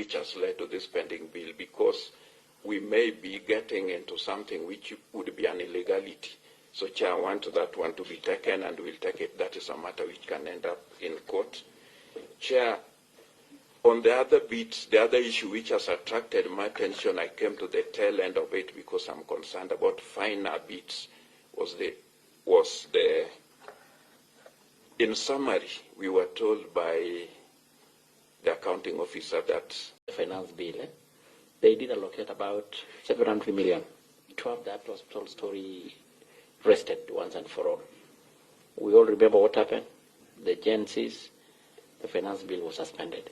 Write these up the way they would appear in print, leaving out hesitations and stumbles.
which has led to this pending bill, because we may be getting into something which would be an illegality. So, Chair, I want that one to be taken, and we'll take it. That is a matter which can end up in court. Chair, on the other bit, the other issue which has attracted my attention, I came to the tail end of it because I'm concerned about finer bits, was the in summary, we were told by the accounting officer that the finance bill, they did allocate about 700 million to have that hospital story rested once and for all. We all remember what happened. The agencies, the finance bill was suspended.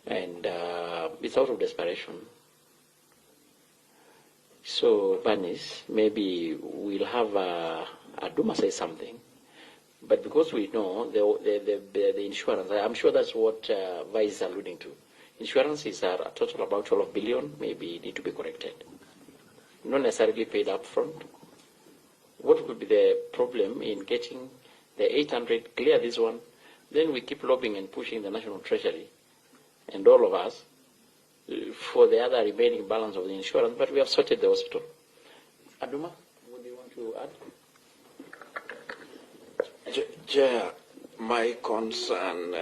And it's out of desperation. So, Banis, maybe we'll have Aduma say something. But because we know the insurance, I'm sure that's what Vice is alluding to. Insurances are a total about 12 billion, maybe need to be corrected. Not necessarily paid up front. What would be the problem in getting the 800, clear this one, then we keep lobbying and pushing the National Treasury and all of us for the other remaining balance of the insurance, but we have sorted the hospital. Aduma, what do you want to add? Chair, my concern,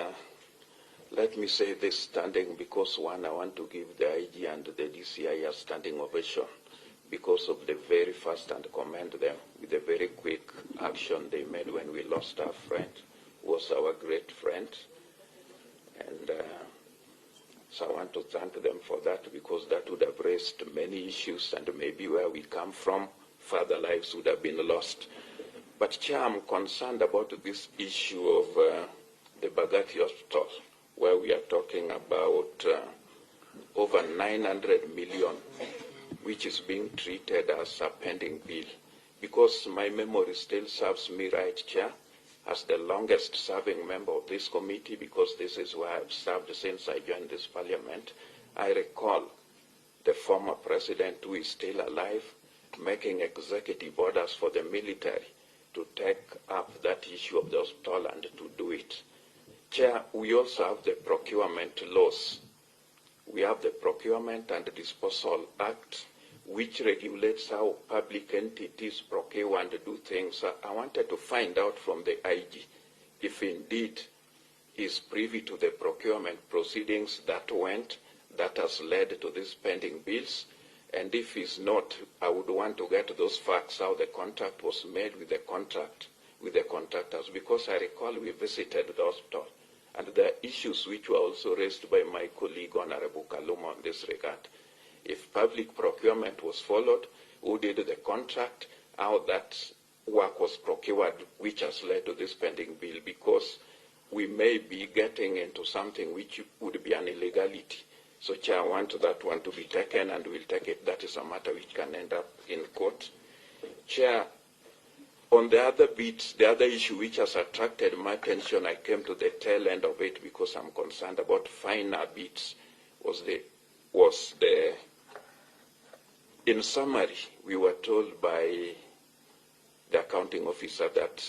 let me say this standing, because one, I want to give the IG and the DCI a standing ovation because of the very fast, and commend them with the very quick action they made when we lost our friend, who was our great friend. And so I want to thank them for that, because that would have raised many issues, and maybe where we come from, further lives would have been lost. But, Chair, I'm concerned about this issue of the Bagati Hospital, where we are talking about over 900 million, which is being treated as a pending bill. Because my memory still serves me right, Chair, as the longest serving member of this committee, because this is where I've served since I joined this parliament. I recall the former president, who is still alive, making executive orders for the military to take up that issue of the hospital and to do it. Chair, we also have the procurement laws. We have the Procurement and Disposal Act, which regulates how public entities procure and do things. I wanted to find out from the IG if indeed he is privy to the procurement proceedings that has led to these pending bills. And if he's not, I would want to get those facts, how the contract was made with the contractors, because I recall we visited the hospital, and there are issues which were also raised by my colleague, Honorable Kaluma, in this regard. If public procurement was followed, who did the contract, how that work was procured, which has led to this pending bill, because we may be getting into something which would be an illegality. So, Chair, I want that one to be taken, and we'll take it. That is a matter which can end up in court. Chair, on the other bit, the other issue which has attracted my attention, I came to the tail end of it because I'm concerned about finer bits, was the in summary, we were told by the accounting officer that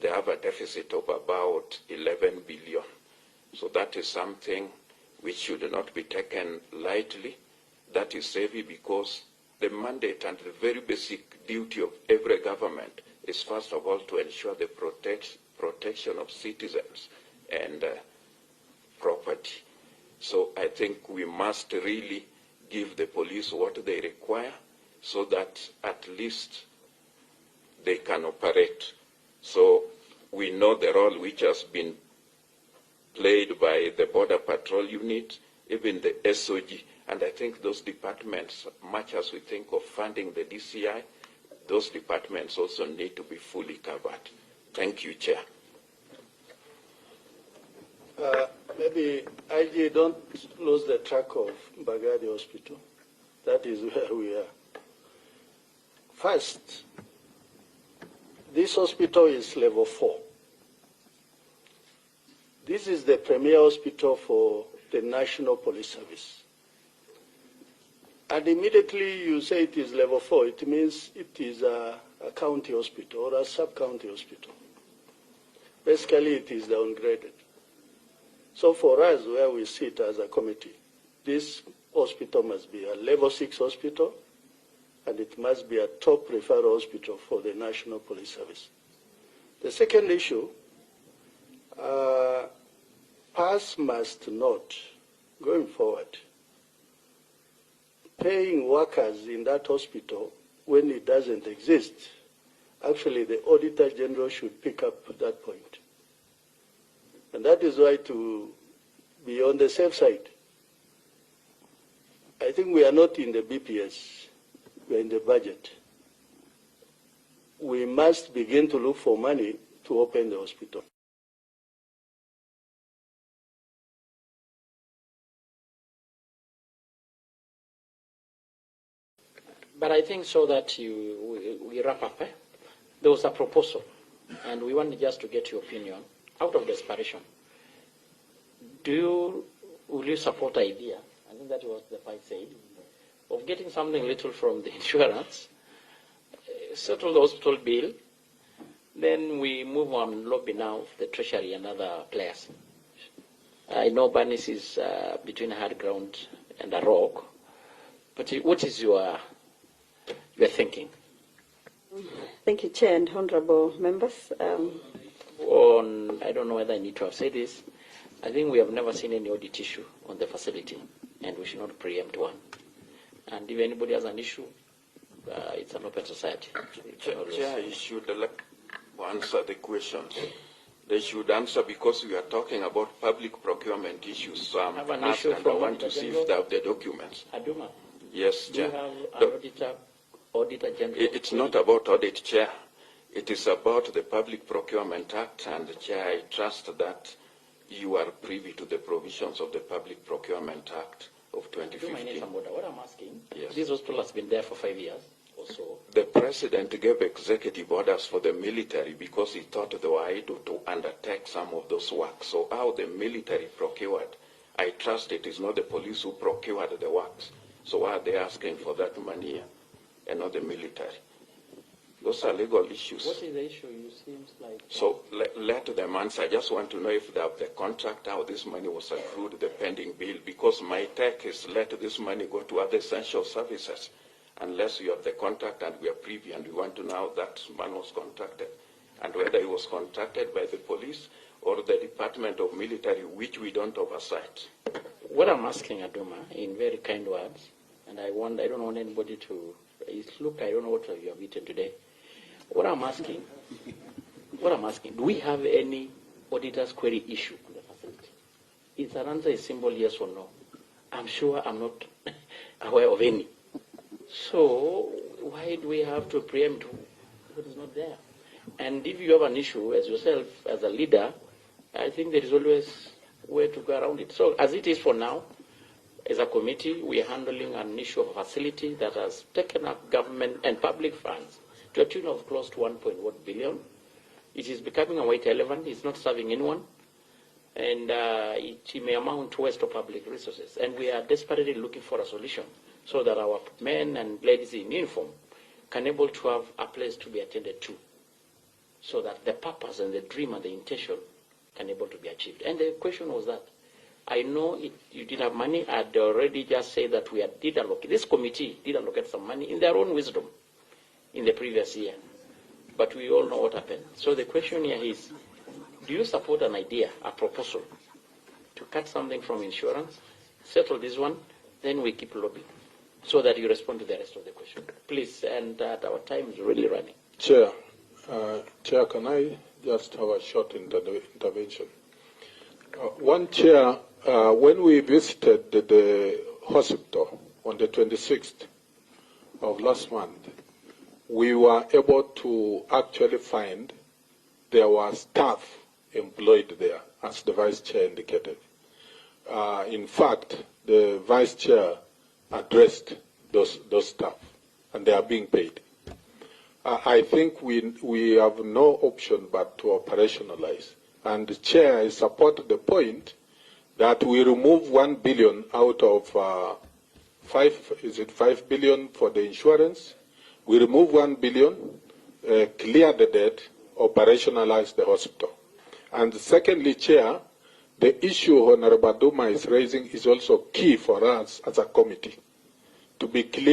they have a deficit of about 11 billion. So that is something which should not be taken lightly. That is heavy, because the mandate and the very basic duty of every government is, first of all, to ensure the protection of citizens and property. So I think we must really give the police what they require so that at least they can operate. So we know the role which has been played by the Border Patrol Unit, even the SOG, and I think those departments, much as we think of funding the DCI, those departments also need to be fully covered. Thank you, Chair. Maybe IG, don't lose the track of Bagadi Hospital. That is where we are. First, this hospital is level 4. This is the premier hospital for the National Police Service. And immediately you say it is level 4, it means it is a county hospital or a sub-county hospital. Basically, it is downgraded. So for us, where we sit as a committee, this hospital must be a level 6 hospital, and it must be a top referral hospital for the National Police Service. The second issue, PAS must not, going forward, paying workers in that hospital when it doesn't exist. Actually, the Auditor General should pick up that point. And that is why, to be on the safe side, I think we are not in the BPS, we are in the budget. We must begin to look for money to open the hospital. But I think so that we wrap up. There was a proposal, and we wanted just to get your opinion out of desperation. Will you support the idea? I think that was the fight said, of getting something little from the insurance, settle the hospital bill, then we move on lobby now the Treasury and other players. I know Banis is between a hard ground and a rock, but what is your thinking? Thank you, Chair and honorable members. I don't know whether I need to have said this. I think we have never seen any audit issue on the facility, and we should not preempt one. And if anybody has an issue, it's an open society. Chair, you should answer the questions. They should answer, because we are talking about public procurement issues. So I have an issue and I want to see if they have the documents. Aduma, yes, do you Chair. have an auditor general? It's not about audit, Chair. It is about the Public Procurement Act, and Chair, I trust that you are privy to the provisions of the Public Procurement Act of 2015. What I'm asking, yes. This hospital has been there for 5 years or so. The President gave executive orders for the military because he thought they were able to undertake some of those works. So how the military procured, I trust it is not the police who procured the works. So why are they asking for that money and not the military? Those are legal issues. What is the issue? You seems like... So let them answer. I just want to know if they have the contract, how this money was accrued, the pending bill, because my take is let this money go to other essential services unless you have the contract and we are privy, and we want to know how that man was contracted and whether he was contracted by the police or the Department of Military, which we don't oversight. What I'm asking, Aduma, in very kind words, and I don't want anybody to... Look, I don't know what you have eaten today. What I'm asking, do we have any auditor's query issue on the facility? It's an answer is simple yes or no. I'm sure I'm not aware of any. So why do we have to preempt what is not there? And if you have an issue as yourself, as a leader, I think there is always a way to go around it. So as it is for now, as a committee, we are handling an issue of a facility that has taken up government and public funds to a tune of close to 1.1 billion. It is becoming a white elephant. It's not serving anyone. And it may amount to waste of public resources. And we are desperately looking for a solution so that our men and ladies in uniform can able to have a place to be attended to, so that the purpose and the dream and the intention can able to be achieved. And the question was that, I know you did have money. I'd already just said that this committee did allocate some money in their own wisdom in the previous year. But we all know what happened. So the question here is, do you support an idea, a proposal, to cut something from insurance, settle this one, then we keep lobbying, so that you respond to the rest of the question? Please, and our time is really running. Chair, can I just have a short intervention? One chair, when we visited the hospital on the 26th of last month, we were able to actually find there were staff employed there, as the Vice Chair indicated. In fact, the Vice Chair addressed those staff, and they are being paid. I think we have no option but to operationalize. And the Chair supported the point that we remove 1 billion out of 5 billion for the insurance. We remove 1 billion, clear the debt, operationalize the hospital. And secondly, Chair, the issue Honorable Duma is raising is also key for us as a committee to be clear.